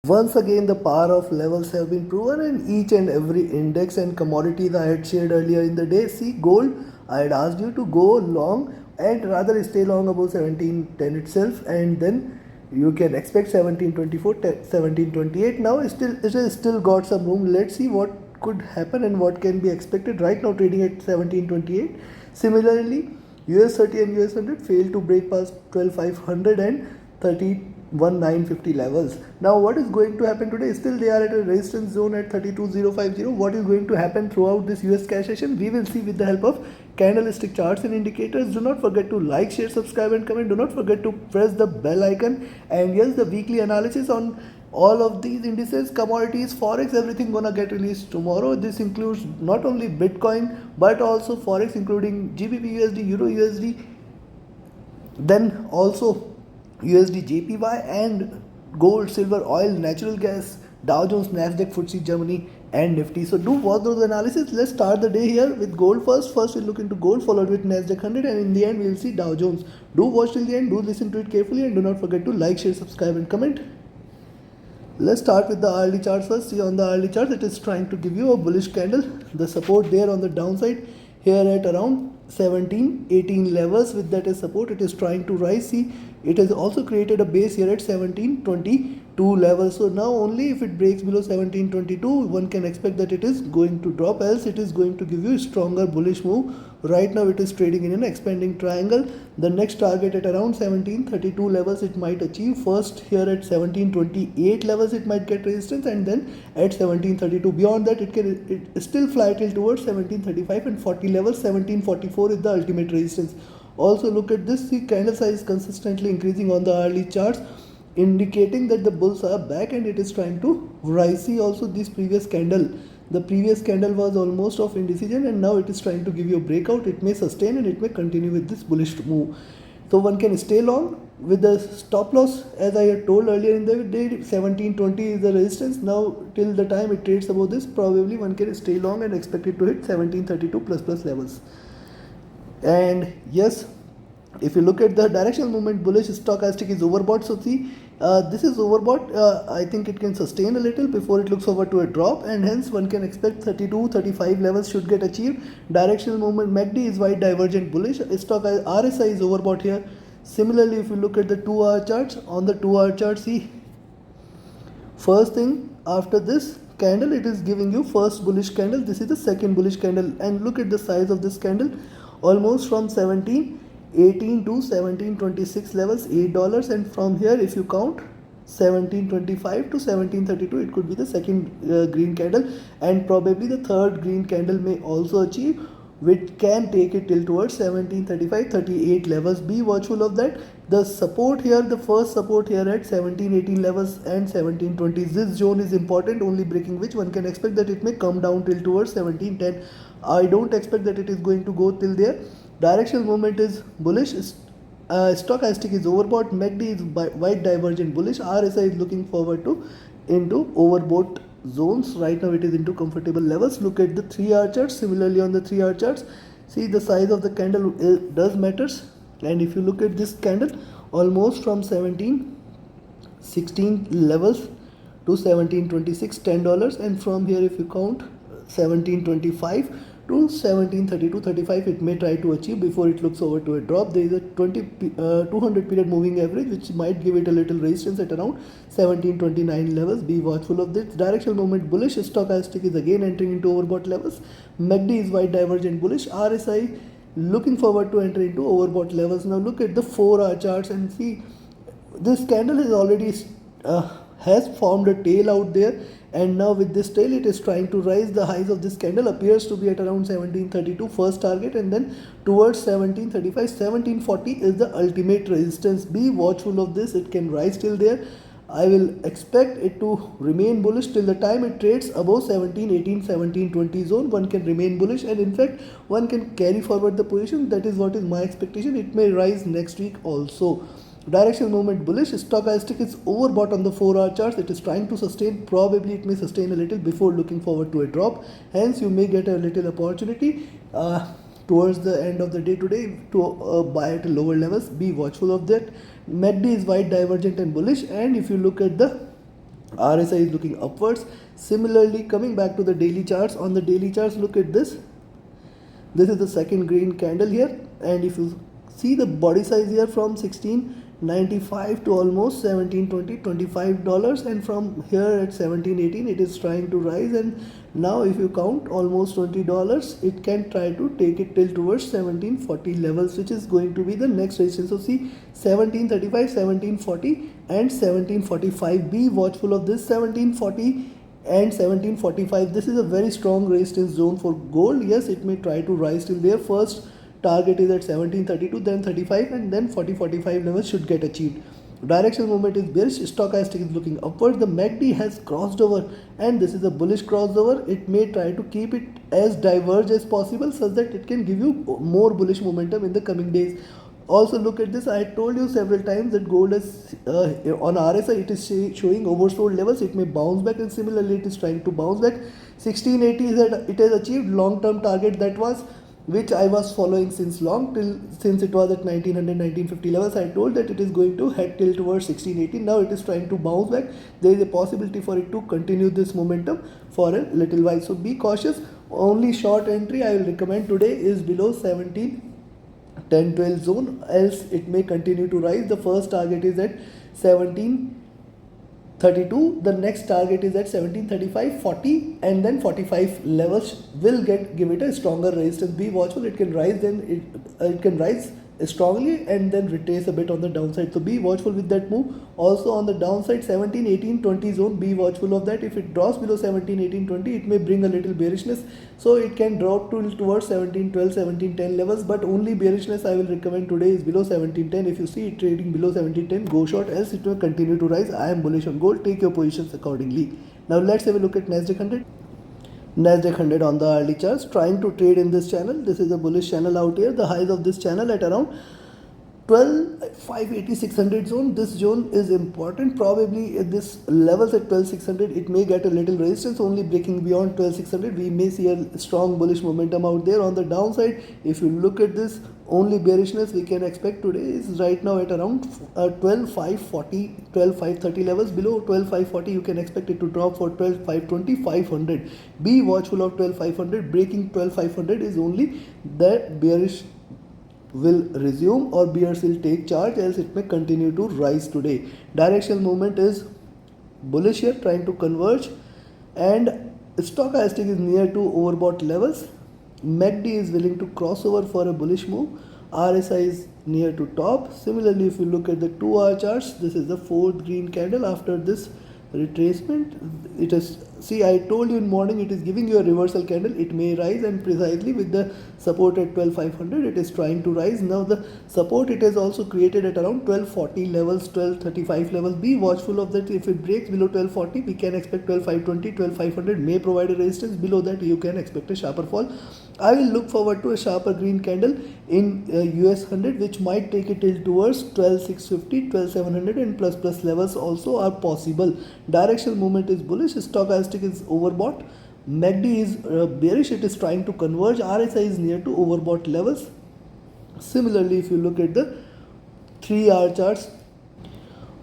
Once again, the power of levels have been proven in each and every index and commodities I had shared earlier in the day. See, gold, I had asked you to go long and rather stay long above 1710 itself, and then you can expect 1724, 1728. Now it has still got some room. Let's see what could happen and what can be expected. Right now trading at 1728. Similarly, US 30 and US 100 failed to break past 12500 and 31950 levels. Now what is going to happen today? Still they are at a resistance zone at 32050. What is going to happen throughout this US cash session? We will see with the help of candlestick charts and indicators. Do not forget to like, share, subscribe and comment. Do not forget to press the bell icon. And yes, the weekly analysis on all of these indices, commodities, forex, everything gonna get released tomorrow. This includes not only Bitcoin but also forex, including GBPUSD, EURUSD, then also USD JPY and gold, silver, oil, natural gas, Dow Jones, Nasdaq, FTSE, Germany and Nifty. So do watch those analysis. Let's start the day here with gold first. First we'll look into gold, followed with Nasdaq 100, and in the end we'll see Dow Jones. Do watch till the end, do listen to it carefully, and do not forget to like, share, subscribe and comment. Let's start with the hourly chart first. See, on the hourly chart, it is trying to give you a bullish candle. The support there on the downside here at around 17-18 levels. With that as support, it is trying to rise. See, it has also created a base here at 1722 levels. So now only if it breaks below 1722, one can expect that it is going to drop, else it is going to give you a stronger bullish move. Right now it is trading in an expanding triangle. The next target at around 1732 levels it might achieve. First here at 1728 levels it might get resistance, and then at 1732. Beyond that it still fly till towards 1735 and 40 levels. 1744 is the ultimate resistance. Also look at this, see, candle size consistently increasing on the hourly charts, indicating that the bulls are back and it is trying to rise. See also this previous candle. The previous candle was almost of indecision, and now it is trying to give you a breakout. It may sustain and it may continue with this bullish move. So one can stay long with the stop loss, as I had told earlier in the day, 1720 is the resistance. Now till the time it trades above this, probably one can stay long and expect it to hit 1732 plus levels. And yes, if you look at the directional movement, bullish stochastic is overbought. So see, this is overbought. I think it can sustain a little before it looks forward to a drop, and hence one can expect 32-35 levels should get achieved. Directional movement, MACD is wide divergent bullish. Stock RSI is overbought here. Similarly, if you look at the 2-hour charts, on the 2-hour chart, see, first thing after this candle, it is giving you first bullish candle. This is the second bullish candle, and look at the size of this candle, almost from 1718 to 1726 levels, $8, and from here if you count 1725 to 1732, it could be the second green candle, and probably the third green candle may also achieve, which can take it till towards 1735-38 levels. Be watchful of that. The support here, the first support here at 1718 levels and 1720, this zone is important, only breaking which one can expect that it may come down till towards 1710. I don't expect that it is going to go till there. Directional movement is bullish. Stochastic is overbought. MACD is wide divergent bullish. RSI is looking forward to into overbought zones. Right now it is into comfortable levels. Look at the 3-hour charts. Similarly on the 3-hour charts, see, the size of the candle does matters. And if you look at this candle, almost from 1716 levels to 1726, $10, and from here if you count 1725 to 1732-35, it may try to achieve before it looks over to a drop. There is a 200 period moving average which might give it a little resistance at around 1729 levels. Be watchful of this. Directional movement bullish. Stochastic is again entering into overbought levels. MACD is wide divergent bullish. RSI looking forward to enter into overbought levels. Now look at the 4-hour charts and see, this candle has already has formed a tail out there, and now with this tail it is trying to rise. The highs of this candle appears to be at around 1732 first target, and then towards 1735, 1740 is the ultimate resistance. Be watchful of this. It can rise till there. I will expect it to remain bullish till the time it trades above 1718, 1720 zone. One can remain bullish, and in fact one can carry forward the position. That is what is my expectation. It may rise next week also. Directional movement bullish. Stochastic is overbought on the 4-hour charts. It is trying to sustain. Probably it may sustain a little before looking forward to a drop. Hence you may get a little opportunity towards the end of the day today to buy at lower levels. Be watchful of that. MACD is wide divergent and bullish, and if you look at the RSI is looking upwards. Similarly, coming back to the daily charts, on the daily charts, look at this. This is the second green candle here, and if you see the body size here from 16.95 to almost 17.20, $25, and from here at 17.18 it is trying to rise, and now if you count almost $20, it can try to take it till towards 1740 levels, which is going to be the next resistance. So see 1735, 1740 and 1745. Be watchful of this 1740 and 1745. This is a very strong resistance zone for gold. Yes, it may try to rise till there. First target is at 1732, then 35, and then 40-45 levels should get achieved. Directional movement is bearish. Stochastic is looking upward. The MACD has crossed over, and this is a bullish crossover. It may try to keep it as diverged as possible such that it can give you more bullish momentum in the coming days. Also look at this. I told you several times that gold is on RSI it is showing oversold levels. It may bounce back, and similarly it is trying to bounce back. 1680 is that it has achieved long-term target, that was which I was following since long, since it was at 1900 1950 levels. I told that it is going to head till towards 1680. Now it is trying to bounce back. There is a possibility for it to continue this momentum for a little while. So be cautious. Only short entry I will recommend today is below 1710-12 zone, else it may continue to rise. The first target is at 1732, the next target is at 1735, 40, and then 45 levels will give it a stronger resistance. Be watchful. It can rise, then it can rise strongly and then retrace a bit on the downside. So be watchful with that move. Also on the downside, 17, 18, 20 zone, be watchful of that. If it drops below 17, 18, 20, it may bring a little bearishness. So it can drop towards 17, 12, 17, 10 levels, but only bearishness I will recommend today is below 17, 10. If you see it trading below 17, 10, go short, else it will continue to rise. I am bullish on gold. Take your positions accordingly. Now let's have a look at Nasdaq 100. Nasdaq 100 on the hourly charts, trying to trade in this channel. This is a bullish channel out here. The highs of this channel at around 12,580-600 zone. This zone is important. Probably at this levels at 12,600, it may get a little resistance. Only breaking beyond 12,600, we may see a strong bullish momentum out there. On the downside, if you look at this, only bearishness we can expect today is right now at around 12,540, 12,530 levels. Below 12,540, you can expect it to drop for 12,520, 500. Be watchful of 12,500. Breaking 12,500 is only that bearish will resume or bears will take charge, else it may continue to rise today. Directional movement is bullish here, trying to converge, and stochastic is near to overbought levels. MACD is willing to cross over for a bullish move. RSI is near to top. Similarly, if you look at the 2-hour charts, this is the fourth green candle after this retracement. It is, see, I told you in morning it is giving you a reversal candle. It may rise, and precisely with the support at 12,500 it is trying to rise. Now the support it has also created at around 1240 levels, 1235 levels. Be watchful of that. If it breaks below 1240, we can expect 12,520, 12,500 may provide a resistance. Below that you can expect a sharper fall. I will look forward to a sharper green candle in US 100, which might take it till towards 12,650, 12,700, and plus levels also are possible. Directional movement is bullish. Stochastic is overbought. MACD is bearish. It is trying to converge. RSI is near to overbought levels. Similarly, if you look at the 3-hour charts,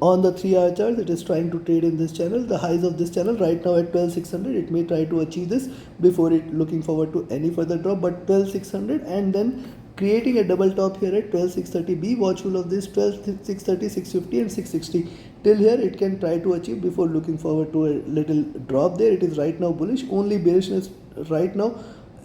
on the 3-hour chart, it is trying to trade in this channel. The highs of this channel right now at 12,600. It may try to achieve this before it looking forward to any further drop, but 12,600 and then creating a double top here at 12,630. Be watchful of this 12,630, 650 and 660. Till here it can try to achieve before looking forward to a little drop there. It is right now bullish. Only bearishness right now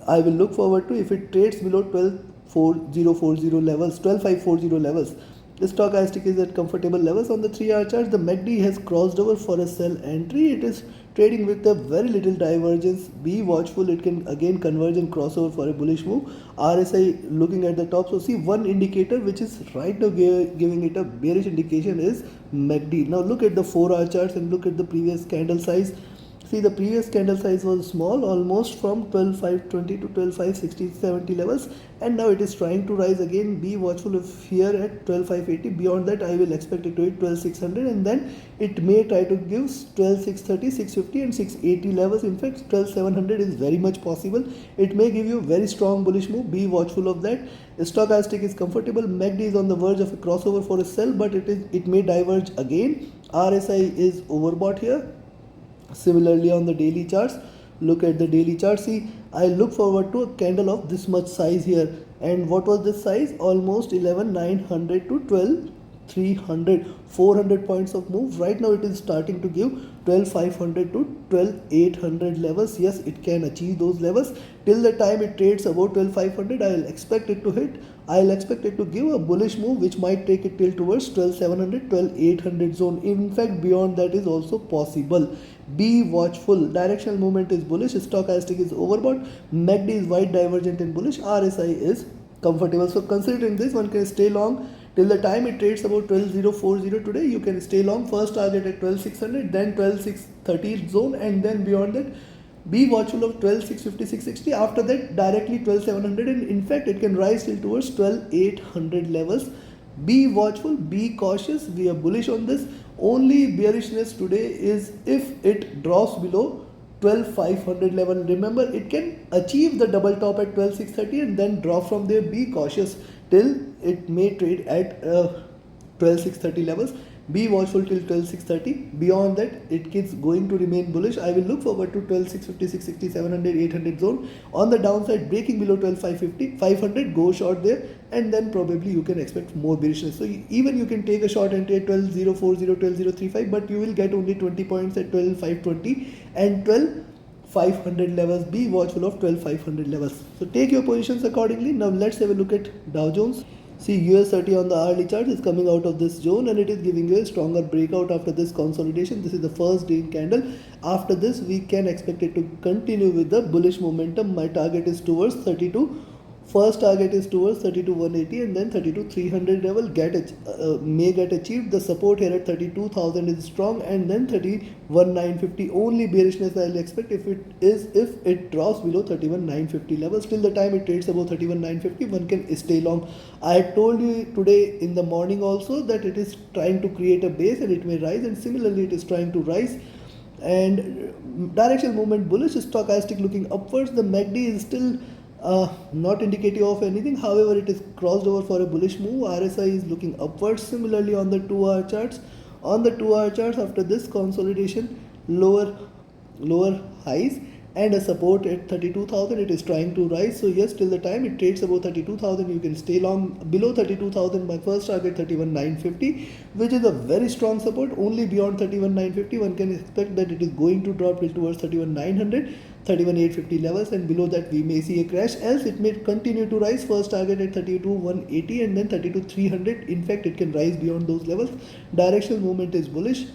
I will look forward to if it trades below 12,4040 levels, 12,540 levels. The stochastic is at comfortable levels. On the 3-hour chart, the MACD has crossed over for a sell entry. It is trading with a very little divergence. Be watchful. It can again converge and cross over for a bullish move. RSI looking at the top. So see, one indicator which is right now giving it a bearish indication is MACD. Now look at the 4-hour charts and look at the previous candle size. See, the previous candle size was small, almost from 12,520 to 12,560, 70 levels, and now it is trying to rise again. Be watchful of here at 12,580. Beyond that, I will expect it to hit 12,600, and then it may try to give 12,630, 650 and 680 levels. In fact, 12,700 is very much possible. It may give you a very strong bullish move. Be watchful of that. Stochastic is comfortable. MACD is on the verge of a crossover for a sell, but it may diverge again. RSI is overbought here. Similarly on the daily charts, look at the daily chart. See, I look forward to a candle of this much size here, and what was this size? Almost 11,900 to 12,300, 400 points of move. Right now it is starting to give 12,500 to 12,800 levels. Yes, it can achieve those levels. Till the time it trades about 12,500, I'll expect it to hit. I'll expect it to give a bullish move which might take it till towards 12,700, 12,800 zone. In fact, beyond that is also possible. Be watchful. Directional movement is bullish, stochastic is overbought, MACD is wide divergent and bullish, RSI is comfortable. So considering this, one can stay long till the time it trades about 12,040 today. You can stay long. First target at 12,600, then 12,630 zone, and then beyond that be watchful of 12,650, 660. After that directly 12,700, and in fact it can rise till towards 12,800 levels. Be watchful, be cautious. We are bullish on this. Only bearishness today is if it drops below 12,500 level. Remember, it can achieve the double top at 12,630 and then drop from there. Be cautious till it may trade at 12,630 levels. Be watchful till 12,630. Beyond that, it is going to remain bullish. I will look forward to 12,650, 660, 700, 800 zone. On the downside, breaking below 12,550, 500, go short there, and then probably you can expect more bearishness. So even you can take a short entry at 12,040, 12,035, but you will get only 20 points at 12,520 and 12,500 levels. Be watchful of 12,500 levels. So take your positions accordingly. Now let's have a look at Dow Jones. See, US 30 on the hourly chart is coming out of this zone and it is giving you a stronger breakout after this consolidation. This is the first green candle. After this, we can expect it to continue with the bullish momentum. My target is towards 32. First target is towards 32,180 and then 32,300 level may get achieved. The support here at 32,000 is strong, and then 31,950. Only bearishness I'll expect if it drops below 31,950 levels. Till the time it trades above 31,950, one can stay long. I had told you today in the morning also that it is trying to create a base and it may rise, and similarly it is trying to rise. And directional movement bullish, stochastic looking upwards. The MACD is still not indicative of anything. However, it is crossed over for a bullish move. RSI is looking upwards. Similarly on the 2-hour charts. On the 2-hour charts, after this consolidation, lower highs and a support at 32,000, it is trying to rise. So yes, till the time it trades above 32,000, you can stay long. Below 32,000, my first target 31,950, which is a very strong support. Only beyond 31,950, one can expect that it is going to drop towards 31,900, 31,850 levels, and below that we may see a crash. Else it may continue to rise. First target at 32,180 and then 32,300. In fact, it can rise beyond those levels. Directional movement is bullish.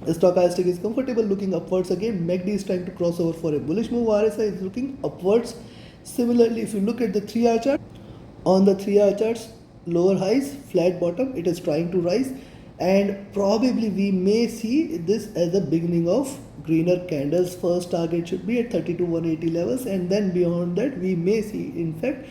Stochastic is comfortable looking upwards again. MACD is trying to cross over for a bullish move. RSI is looking upwards. Similarly, if you look at the 3-hour chart, on the 3-hour charts, lower highs, flat bottom, it is trying to rise, and probably we may see this as the beginning of greener candles. First target should be at 32,180 levels, and then beyond that we may see, in fact,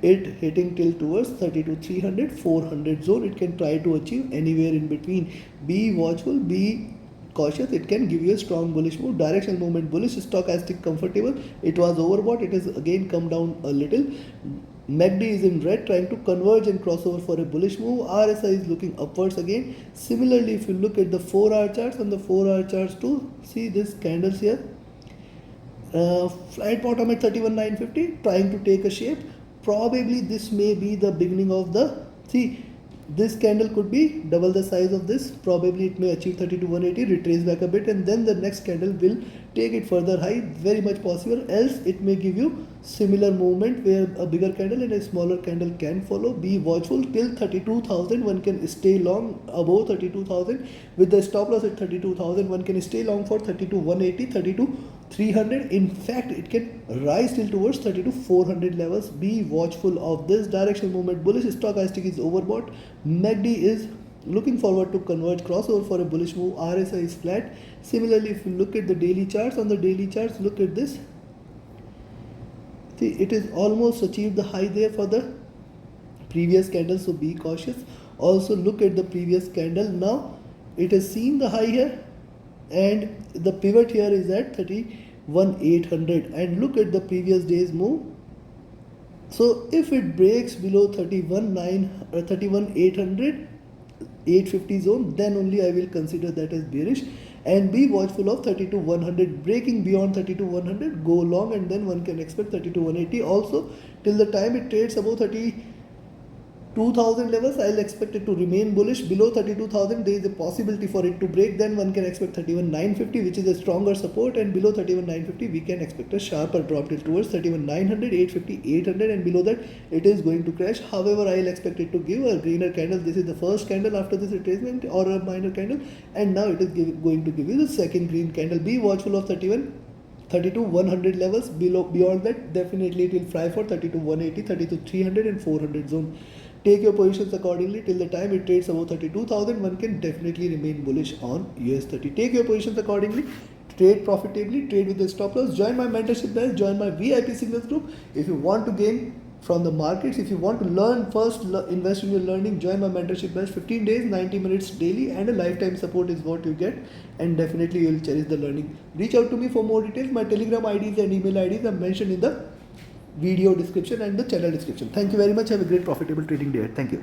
it hitting till towards 32,300, 400 zone. It can try to achieve anywhere in between. Be watchful, be cautious. It can give you a strong bullish move. Directional movement bullish, stochastic comfortable. It was overbought. It has again come down a little. MACD is in red, trying to converge and cross over for a bullish move. RSI is looking upwards again. Similarly, if you look at the 4-hour charts, on the 4-hour charts too, see this candles here. Flat bottom at 31,950, trying to take a shape. Probably this may be the beginning of the, see, this candle could be double the size of this. Probably it may achieve 32,180, retrace back a bit, and then the next candle will take it further high. Very much possible. Else it may give you similar movement where a bigger candle and a smaller candle can follow. Be watchful till 32,000. One can stay long above 32,000 with the stop loss at 32,000. One can stay long for 32,180, 32,300. In fact, it can rise till towards 32,400 levels. Be watchful of this. Directional movement bullish, stochastic is overbought. MACD is looking forward to converge, crossover for a bullish move. RSI is flat. Similarly, if you look at the daily charts, on the daily charts, look at this. See, it is almost achieved the high there for the previous candle, so be cautious. Also look at the previous candle. Now it has seen the high here, and the pivot here is at 31,800, and look at the previous day's move. So if it breaks below 31,800, 850 zone, then only I will consider that as bearish. and be watchful of 32,100 breaking beyond 32,100, go long, and then one can expect 32,180. Also, till the time it trades above 32,000 levels, I'll expect it to remain bullish. Below 32,000, there is a possibility for it to break. Then one can expect 31,950, which is a stronger support, and below 31,950, we can expect a sharper drop till towards 31,900, 850, 800, and below that, it is going to crash. However, I'll expect it to give a greener candle. This is the first candle after this retracement, or a minor candle, and now it is going to give you the second green candle. Be watchful of 32,100 levels. Beyond that, definitely it will fly for 32,180, 32,300, and 400 zone. Take your positions accordingly. Till the time it trades above 32,000, one can definitely remain bullish on US30. Take your positions accordingly. Trade profitably, trade with a stop loss. Join my mentorship batch, join my VIP signals group. If you want to gain from the markets, if you want to learn first, invest in your learning, join my mentorship batch. 15 days, 90 minutes daily, and a lifetime support is what you get, and definitely you will cherish the learning. Reach out to me for more details. My Telegram IDs and email IDs are mentioned in the video description and the channel description. Thank you very much. Have a great profitable trading day. Thank you.